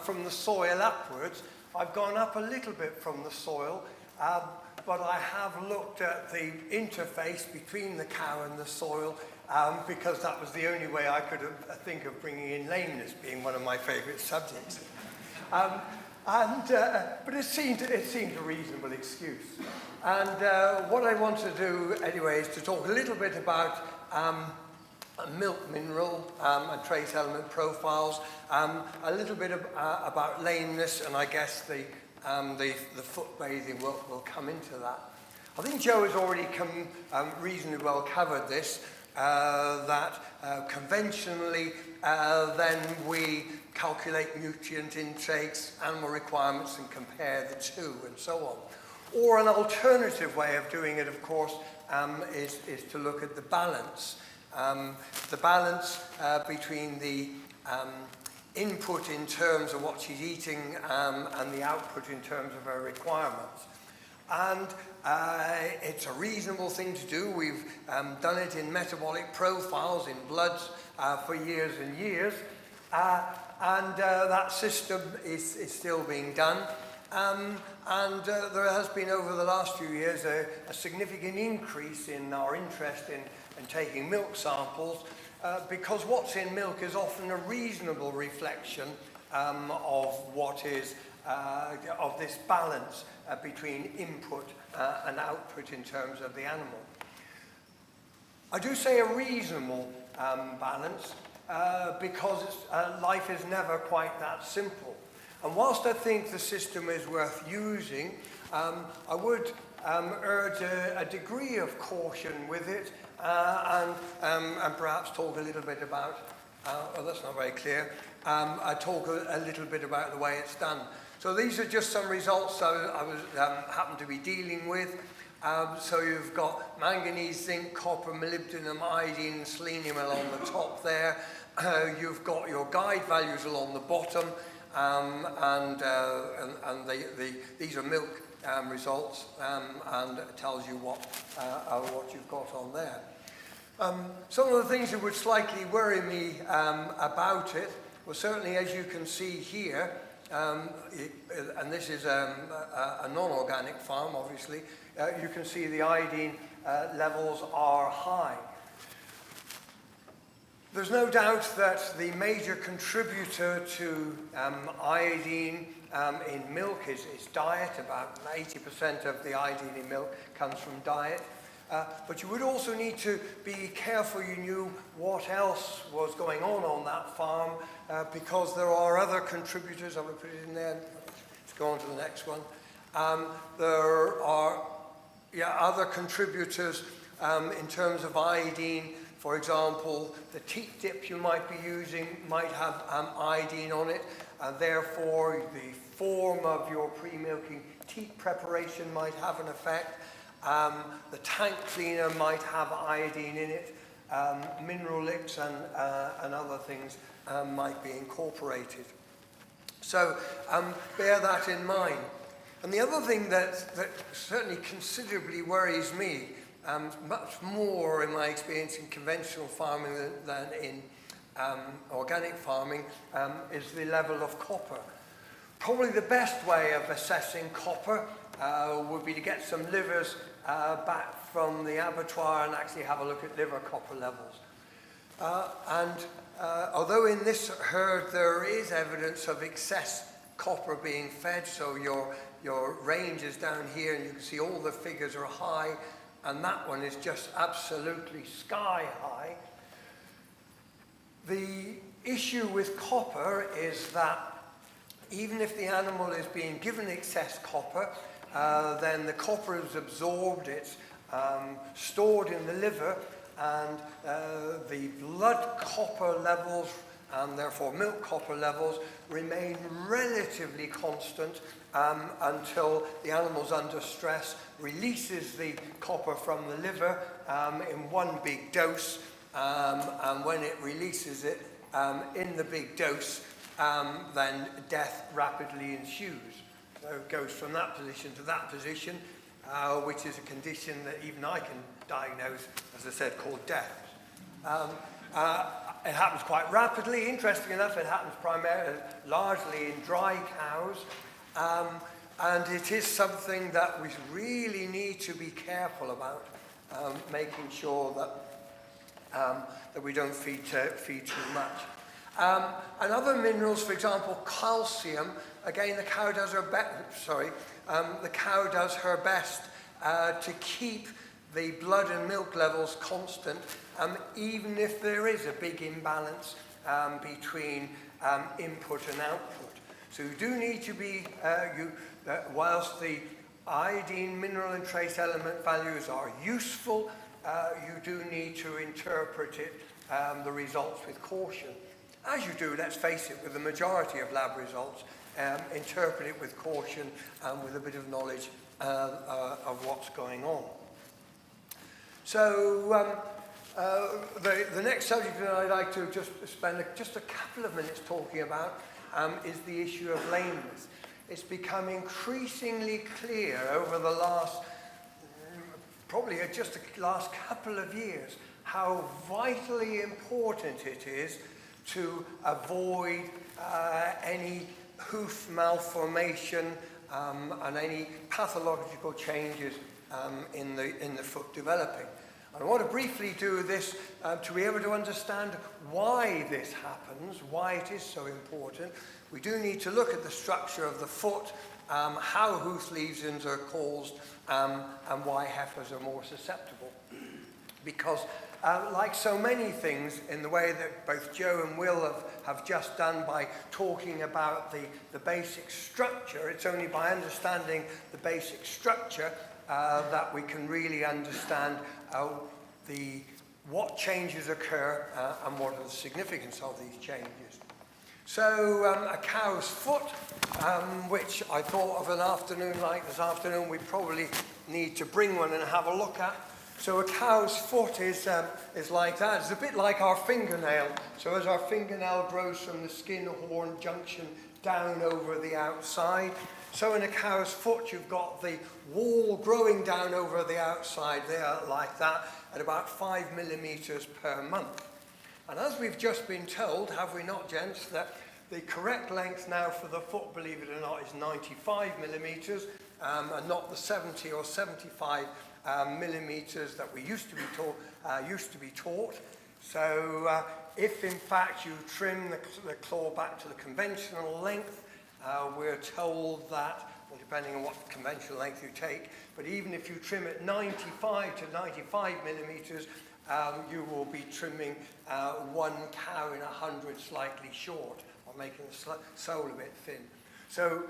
from the soil upwards. I've gone up a little bit from the soil, but I have looked at the interface between the cow and the soil because that was the only way I could think of bringing in lameness, being one of my favourite subjects. But it seemed a reasonable excuse. And what I want to do anyway is to talk a little bit about milk mineral and trace element profiles, a little bit about lameness, and I guess the foot bathing will come into that. I think Joe has already reasonably well covered this, that conventionally then we calculate nutrient intakes, animal requirements, and compare the two, and so on. Or an alternative way of doing it, of course, is to look at the balance. The balance between the input in terms of what she's eating and the output in terms of her requirements. And it's a reasonable thing to do. We've done it in metabolic profiles, in bloods for years and years. And that system is still being done. And there has been over the last few years a significant increase in our interest in taking milk samples because what's in milk is often a reasonable reflection of what is of this balance between input and output in terms of the animal. I do say a reasonable balance because life is never quite that simple. And whilst I think the system is worth using, I would urge a degree of caution with it and perhaps talk a little bit about, oh, that's not very clear, I talk a little bit about the way it's done. So these are just some results I happen to be dealing with. So you've got manganese, zinc, copper, molybdenum, iodine, and selenium along the top there. You've got your guide values along the bottom. These are milk results, and it tells you what you've got on there. Some of the things that would slightly worry me about it, well, certainly as you can see here, and this is a non-organic farm, obviously, you can see the iodine levels are high. There's no doubt that the major contributor to iodine in milk is diet. About 80% of the iodine in milk comes from diet. But you would also need to be careful you knew what else was going on that farm because there are other contributors. I'm going to put it in there. Let's go on to the next one. There are other contributors in terms of iodine. For example, the teat dip you might be using might have iodine on it, and therefore the form of your pre-milking teat preparation might have an effect. The tank cleaner might have iodine in it. Mineral licks and other things might be incorporated. So bear that in mind. And the other thing that certainly considerably worries me, much more in my experience in conventional farming than in organic farming, is the level of copper. Probably the best way of assessing copper would be to get some livers back from the abattoir and actually have a look at liver copper levels. Although in this herd there is evidence of excess copper being fed, so your range is down here and you can see all the figures are high, and that one is just absolutely sky high. The issue with copper is that even if the animal is being given excess copper, then the copper is absorbed, it's stored in the liver, and the blood copper levels and therefore milk copper levels remain relatively constant until the animal's under stress, releases the copper from the liver in one big dose, and when it releases it in the big dose, then death rapidly ensues. So it goes from that position to that position, which is a condition that even I can diagnose, as I said, called death. It happens quite rapidly. Interesting enough, it happens largely in dry cows. And it is something that we really need to be careful about, making sure that we don't feed too much. And other minerals, for example, calcium. Again, the cow does her best to keep the blood and milk levels constant, even if there is a big imbalance between input and output. So you do need to be, whilst the iodine, mineral and trace element values are useful, you do need to interpret it, the results with caution. As you do, let's face it, with the majority of lab results, interpret it with caution and with a bit of knowledge of what's going on. So the next subject that I'd like to just spend just a couple of minutes talking about is the issue of lameness. It's become increasingly clear over the last, probably just the last couple of years, how vitally important it is to avoid any hoof malformation and any pathological changes in the foot developing. And I want to briefly do this to be able to understand why this happens, why it is so important. We do need to look at the structure of the foot, how hoof lesions are caused, and why heifers are more susceptible. Because like so many things in the way that both Joe and Will have just done by talking about the basic structure, it's only by understanding the basic structure that we can really understand what changes occur and what are the significance of these changes. So a cow's foot, which I thought of an afternoon like this afternoon, we probably need to bring one and have a look at. So a cow's foot is like that. It's a bit like our fingernail. So as our fingernail grows from the skin-horn junction down over the outside, so in a cow's foot you've got the wall growing down over the outside there like that at about 5 millimeters per month. And as we've just been told, have we not, gents, that the correct length now for the foot, believe it or not, is 95 millimeters and not the 70 or 75 millimeters that we used to be taught. So if in fact you trim the claw back to the conventional length, we're told that, well, depending on what conventional length you take, but even if you trim it 95 to 95 millimeters, you will be trimming one cow in 100 slightly short, or making the sole a bit thin. So,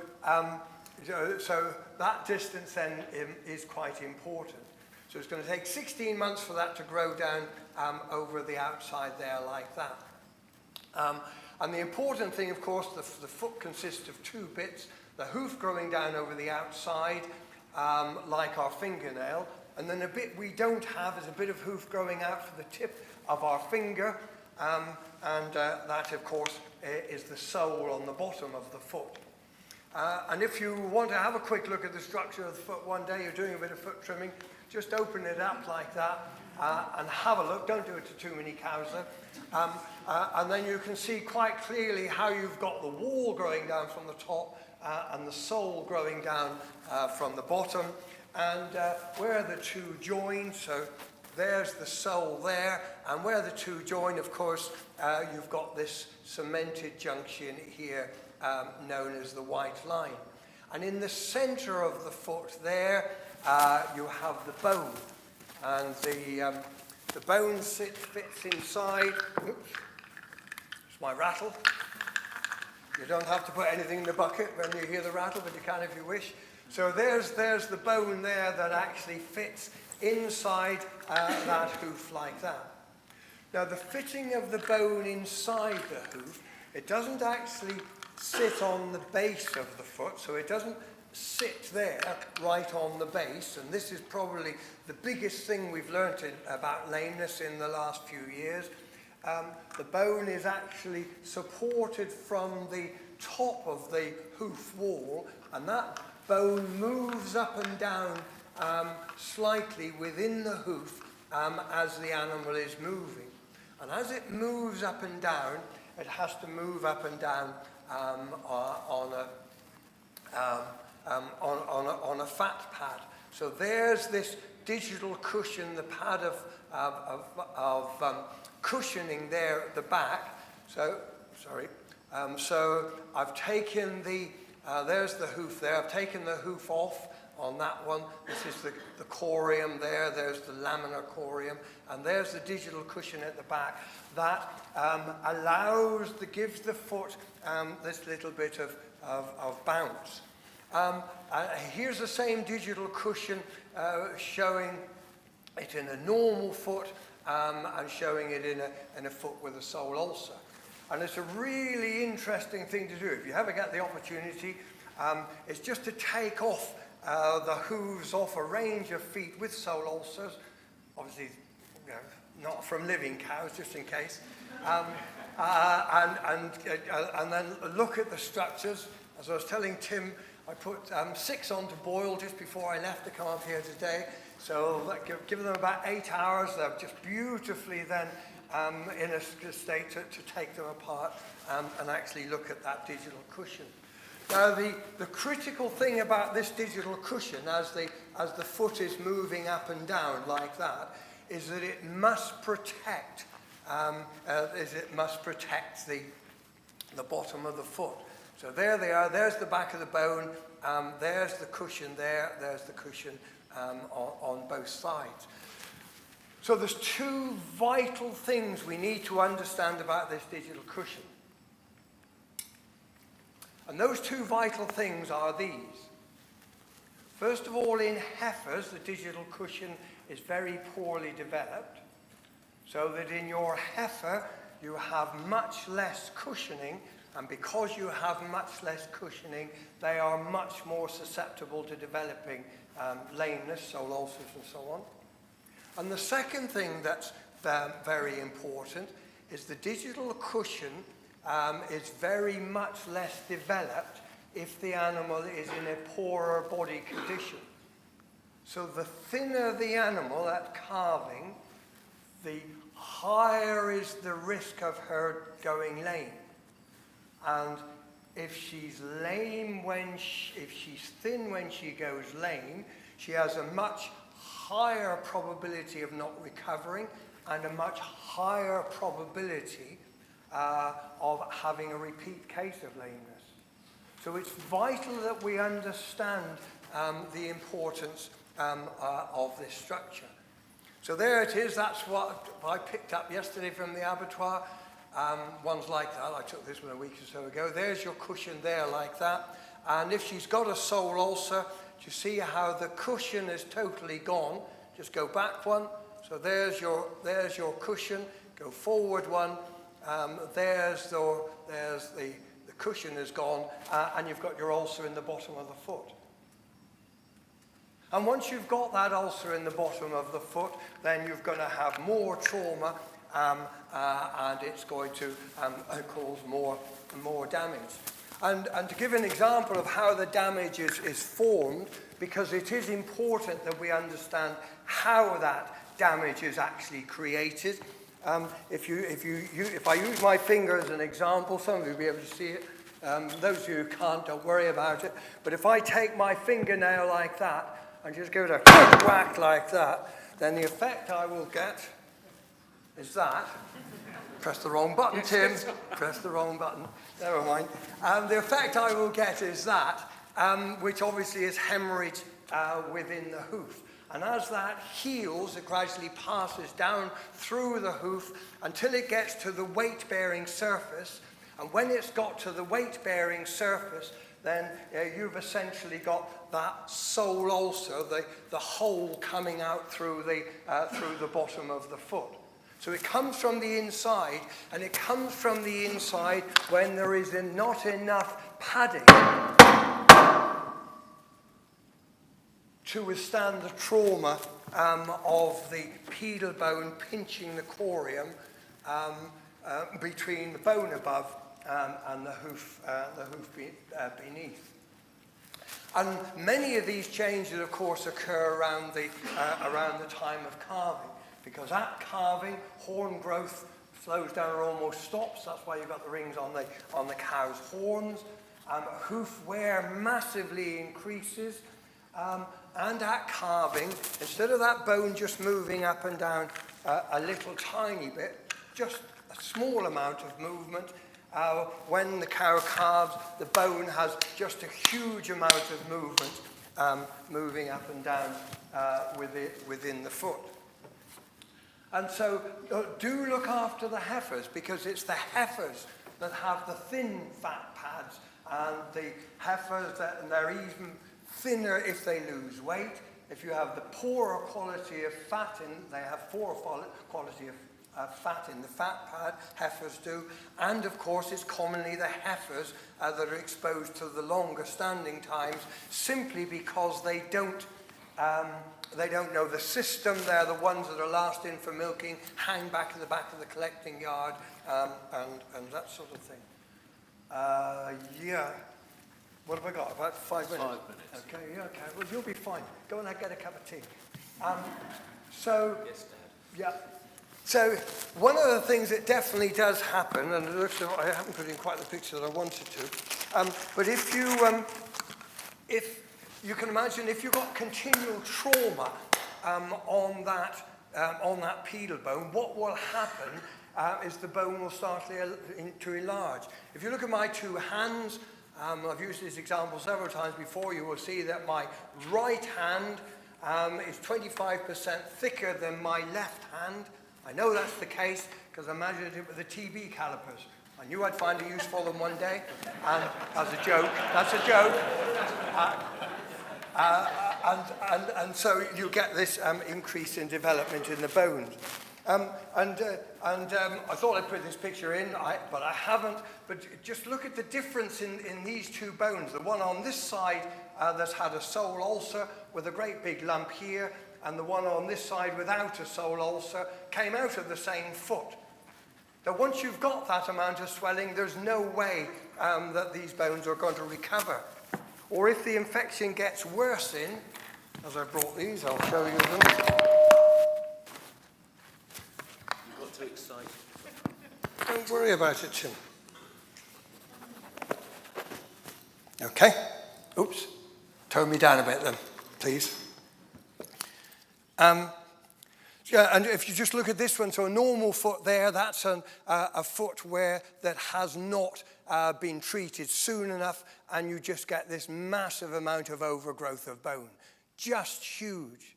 so that distance then is quite important. So it's going to take 16 months for that to grow down over the outside there like that. And the important thing, of course, the foot consists of two bits. The hoof growing down over the outside, like our fingernail, and then a bit we don't have is a bit of hoof growing out for the tip of our finger, and that, of course, is the sole on the bottom of the foot. And if you want to have a quick look at the structure of the foot one day, you're doing a bit of foot trimming, just open it up like that and have a look. Don't do it to too many cows though. And then you can see quite clearly how you've got the wall growing down from the top and the sole growing down from the bottom. And where the two join, so there's the sole there, and where the two join, of course, you've got this cemented junction here known as the white line. And in the center of the foot there, you have the bone. And the bone fits inside. Oops, it's my rattle. You don't have to put anything in the bucket when you hear the rattle, but you can if you wish. So there's the bone there that actually fits inside that hoof like that. Now the fitting of the bone inside the hoof, it doesn't actually sit on the base of the foot, so it doesn't sit there right on the base, and this is probably the biggest thing we've learnt about lameness in the last few years. The bone is actually supported from the top of the hoof wall, and that bone moves up and down slightly within the hoof as the animal is moving. And as it moves up and down, it has to move up and down on a fat pad. So there's this digital cushion, the pad of cushioning there at the back. So, sorry. So I've taken there's the hoof there. I've taken the hoof off on that one. This is the corium there. There's the laminar corium. And there's the digital cushion at the back. That gives the foot this little bit of bounce. Here's the same digital cushion showing it in a normal foot and showing it in a foot with a sole ulcer. And it's a really interesting thing to do. If you ever get the opportunity, it's just to take off the hooves off a range of feet with sole ulcers. Obviously, not from living cows, just in case. And then look at the structures. As I was telling Tim, I put 6 on to boil just before I left to come up here today. So give them about 8 hours. They're just beautifully then in a state to take them apart and actually look at that digital cushion. Now, the critical thing about this digital cushion, as the foot is moving up and down like that, is that it must protect the bottom of the foot. So there they are. There's the back of the bone. There's the cushion there. There's the cushion on both sides. So there's 2 vital things we need to understand about this digital cushion. And those 2 vital things are these. First of all, in heifers, the digital cushion is very poorly developed, so that in your heifer, you have much less cushioning, and because you have much less cushioning, they are much more susceptible to developing lameness, sole ulcers, and so on. And the second thing that's very important is the digital cushion is very much less developed if the animal is in a poorer body condition. So the thinner the animal at calving, the higher is the risk of her going lame. And if she's lame if she's thin when she goes lame, she has a much higher probability of not recovering and a much higher probability of having a repeat case of lameness. So it's vital that we understand the importance of this structure. So there it is. That's what I picked up yesterday from the abattoir. One's like that. I took this one a week or so ago. There's your cushion there like that. And if she's got a sole ulcer, do you see how the cushion is totally gone? Just go back one. So there's your cushion. Go forward one. There's the cushion is gone, and you've got your ulcer in the bottom of the foot. And once you've got that ulcer in the bottom of the foot, then you're going to have more trauma, and it's going to cause more damage. And to give an example of how the damage is formed, because it is important that we understand how that damage is actually created. If I use my finger as an example, some of you will be able to see it. Those of you who can't, don't worry about it. But if I take my fingernail like that and just give it a whack like that, then the effect I will get is that. Press the wrong button, Tim. Press the wrong button. Never mind. The effect I will get is that, which obviously is hemorrhage within the hoof. And as that heals, it gradually passes down through the hoof until it gets to the weight-bearing surface. And when it's got to the weight-bearing surface, then you've essentially got that sole ulcer, the hole coming out through the bottom of the foot. So it comes from the inside, and it comes from the inside when there is not enough padding to withstand the trauma of the pedal bone pinching the corium between the bone above and the hoof beneath. And many of these changes, of course, occur around the time of calving, because at calving, horn growth slows down or almost stops. That's why you've got the rings on the cow's horns. Hoof wear massively increases. And at calving, instead of that bone just moving up and down a little tiny bit, just a small amount of movement, when the cow calves, the bone has just a huge amount of movement moving up and down within the foot. And so do look after the heifers, because it's the heifers that have the thin fat pads, and the heifers and they're even thinner if they lose weight. If you have the poorer quality of fat they have poorer quality of fat in the fat pad, heifers do. And of course, it's commonly the heifers that are exposed to the longer standing times, simply because they don't know the system. They're the ones that are last in for milking, hang back in the back of the collecting yard, and that sort of thing. Yeah. What have I got? About 5 minutes? 5 minutes. Okay, yeah, okay. Well, you'll be fine. Go and get a cup of tea. So, Yes, Dad. yeah. So, one of the things that definitely does happen, and it looks like I haven't put in quite the picture that I wanted to, but if you can imagine, if you've got continual trauma on that pedal bone, what will happen is the bone will start to enlarge. If you look at my two hands, I've used this example several times before, you will see that my right hand is 25% thicker than my left hand. I know that's the case because I measured it with the TB calipers. I knew I'd find a use for them one day, and that's a joke. That's a joke. And so you get this increase in development in the bones. I thought I'd put this picture in, but I haven't. But just look at the difference in these two bones. The one on this side that's had a sole ulcer with a great big lump here, and the one on this side without a sole ulcer came out of the same foot. Now, once you've got that amount of swelling, there's no way that these bones are going to recover. Or if the infection gets worse as I brought these, I'll show you them. You got too excited. Don't worry about it, Tim. Okay. Oops. Tone me down a bit then, please. Yeah, and if you just look at this one, so a normal foot there, that's a foot that has not been treated soon enough, and you just get this massive amount of overgrowth of bone. Just huge.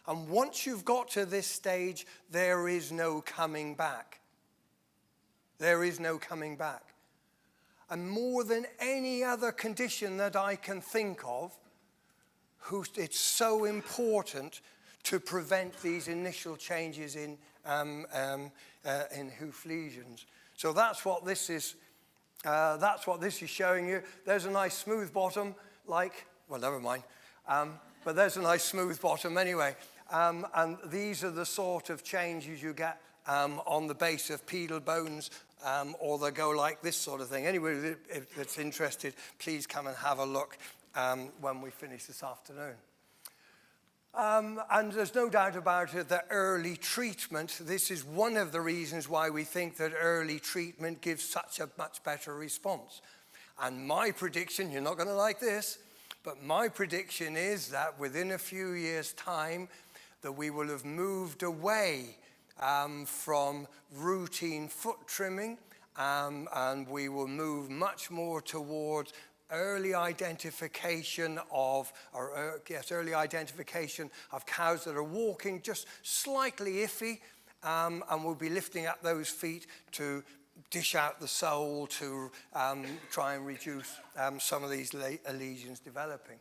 And once you've got to this stage, there is no coming back. There is no coming back. And more than any other condition that I can think of, it's so important to prevent these initial changes in hoof lesions. So that's what this is. That's what this is showing you. There's a nice smooth bottom, well, never mind. But there's a nice smooth bottom anyway. And these are the sort of changes you get on the base of pedal bones, or they go like this sort of thing. Anyway, if it's interested, please come and have a look when we finish this afternoon. And there's no doubt about it that early treatment, this is one of the reasons why we think that early treatment gives such a much better response. And my prediction, you're not going to like this, but my prediction is that within a few years' time, that we will have moved away from routine foot trimming, and we will move much more towards early identification of cows that are walking just slightly iffy, and we'll be lifting up those feet to dish out the sole to try and reduce some of these lesions developing.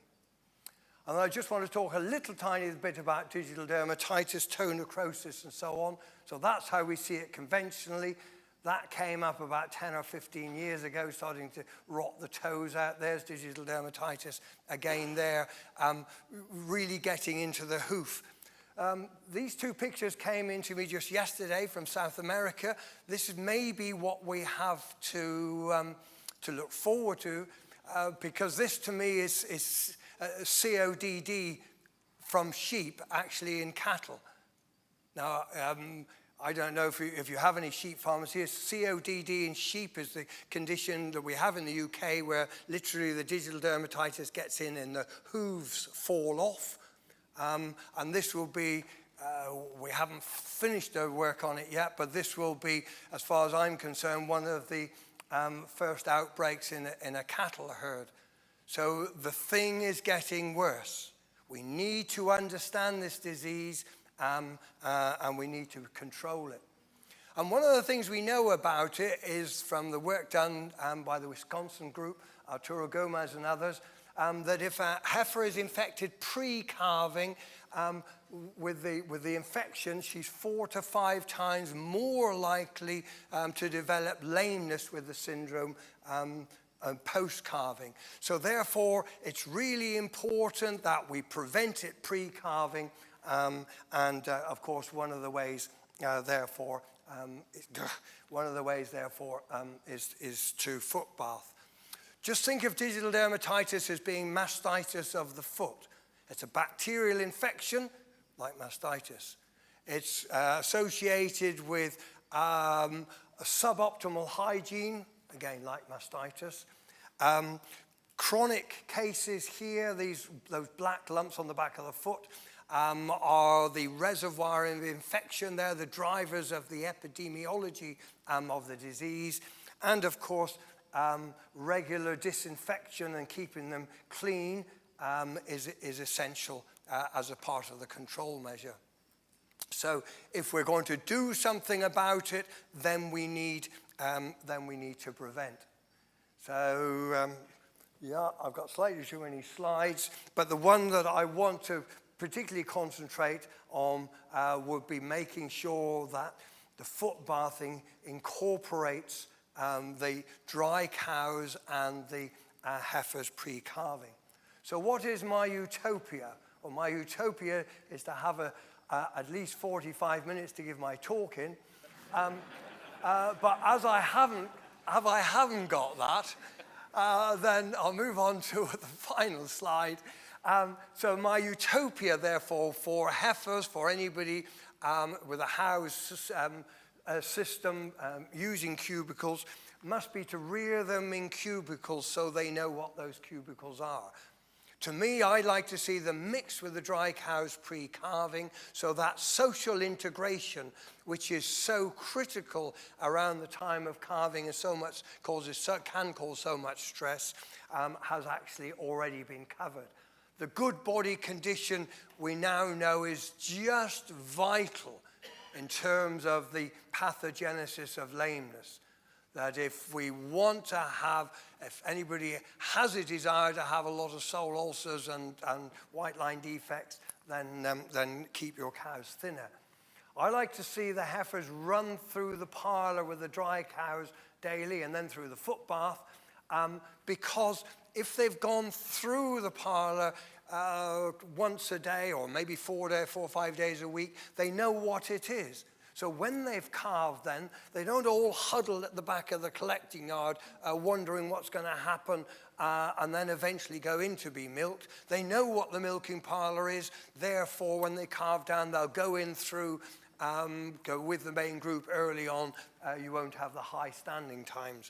And I just want to talk a little tiny bit about digital dermatitis, toe necrosis, and so on. So that's how we see it conventionally. That came up about 10 or 15 years ago, starting to rot the toes out. There's digital dermatitis again there, really getting into the hoof. These two pictures came into me just yesterday from South America. This is maybe what we have to look forward to, because this to me is CODD from sheep actually in cattle. Now, I don't know if you have any sheep farmers here. CODD in sheep is the condition that we have in the UK where literally the digital dermatitis gets in and the hooves fall off. And this will be, we haven't finished the work on it yet, but this will be, as far as I'm concerned, one of the first outbreaks in a cattle herd. So the thing is getting worse. We need to understand this disease and we need to control it. And one of the things we know about it is from the work done by the Wisconsin group, Arturo Gomez and others, that if a heifer is infected pre-calving with the infection, she's 4 to 5 times more likely to develop lameness with the syndrome post-calving. So therefore, it's really important that we prevent it pre-calving. Of course, one of the ways, therefore, is to foot bath. Just think of digital dermatitis as being mastitis of the foot. It's a bacterial infection, like mastitis. It's associated with a suboptimal hygiene, again, like mastitis. Chronic cases here, those black lumps on the back of the foot, are the reservoir of infection. They're the drivers of the epidemiology of the disease. And of course, regular disinfection and keeping them clean is essential as a part of the control measure. So if we're going to do something about it, then we need to prevent. So yeah, I've got slightly too many slides, but the one that I want to particularly concentrate on would be making sure that the foot bathing incorporates the dry cows and the heifers pre-calving. So what is my utopia? Well, my utopia is to have at least 45 minutes to give my talk in. But as I haven't got that, then I'll move on to the final slide. So my utopia, therefore, for heifers, for anybody with a house system using cubicles, must be to rear them in cubicles so they know what those cubicles are. To me, I like to see them mixed with the dry cows pre-calving, so that social integration, which is so critical around the time of calving and can cause so much stress, has actually already been covered. The good body condition we now know is just vital in terms of the pathogenesis of lameness. That if anybody has a desire to have a lot of sole ulcers and white line defects, then keep your cows thinner. I like to see the heifers run through the parlor with the dry cows daily and then through the foot bath, because if they've gone through the parlor once a day or maybe 4 or 5 days a week, they know what it is. So when they've calved then, they don't all huddle at the back of the collecting yard wondering what's going to happen and then eventually go in to be milked. They know what the milking parlor is. Therefore, when they calve down, they'll go in through, go with the main group early on. You won't have the high standing times.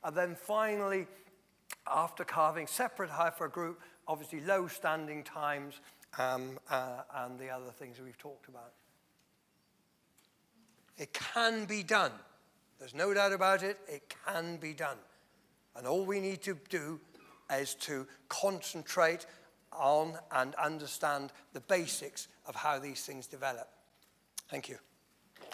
And then finally, after calving, separate heifer group, obviously low standing times and the other things that we've talked about. It can be done. There's no doubt about it. It can be done. And all we need to do is to concentrate on and understand the basics of how these things develop. Thank you.